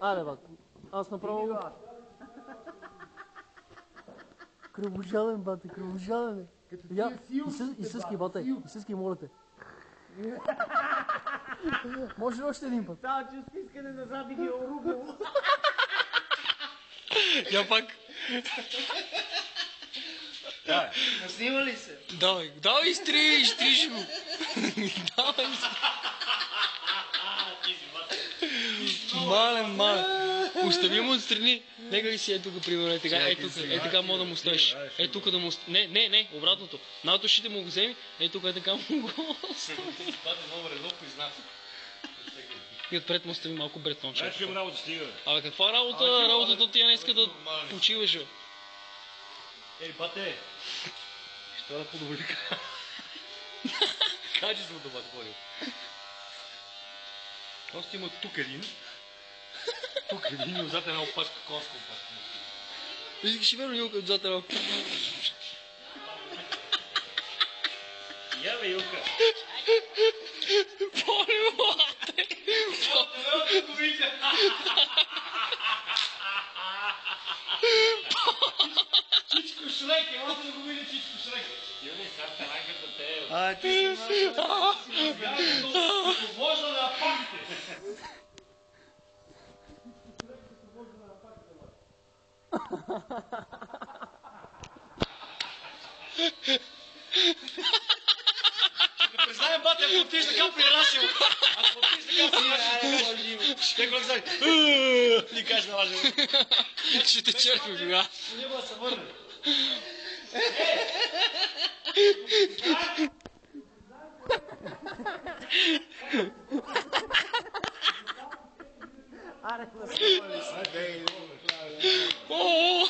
Аре, бат. Аз направо... Кръвожаден, бате, кръвожаден. Я, изсъскай, бате, изсъскай, моля те. Може ли още един път? Само че искане назад и ги е орубило. Я пак. Снима ли се? Давай, изтриж го. Давай, Мален. Остави му отстрани. Нека ли си тук, примерно, така мога да му стоиш. Тук да му... Не, обратното. Налто ще му го вземи, тук така му го остави. И отпред му остави малко бретонче. Ще имам работа, стига. Абе, каква работа? Работата ти не иска да почиваш, бе. Ей, бате! Ще да подобри качеството, бат, ходил. Просто има тук един и отзад една опашка конска опашка. Искаш верно Юлка отзад една... Я бе, Юлка! Полювате! Чичко Шрек, елате да го видя Чичко Шрек! Юли, сега тараката те... Ти си Можно да апаките! Да признаем, бате, ако отиш така прирасил, ще го казали, ни кажеш на лажа. Ще те черпи, бога. Не мога да се върне. Аре, наснима ли се? О!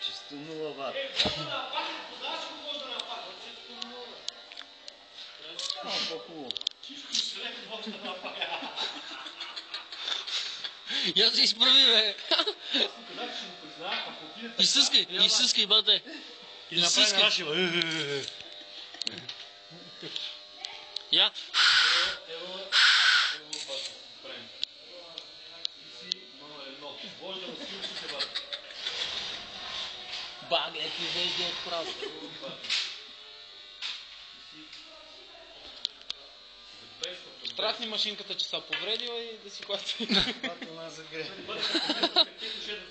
Чисто нула, бат. Много по-хубаво. Я се изправи, бе. Изсъскай, бате. Изсъскай. Я. Багле, ти вежди от просто. Трахни машинката, че са повредила и да си клати. Бато на загре.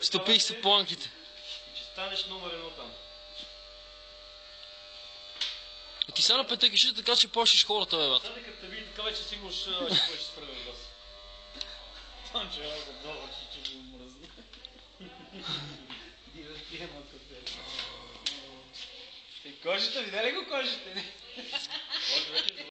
Стопих се планките. Че станеш номер 1 там. Ти сега на петък така, че плашиш хората, бе, бат. Сега като те види така вече сигурно ще спре да вас. Там че е долу, че го мръзна. Дивертирам ако те. Кожата, видя ли го кожата?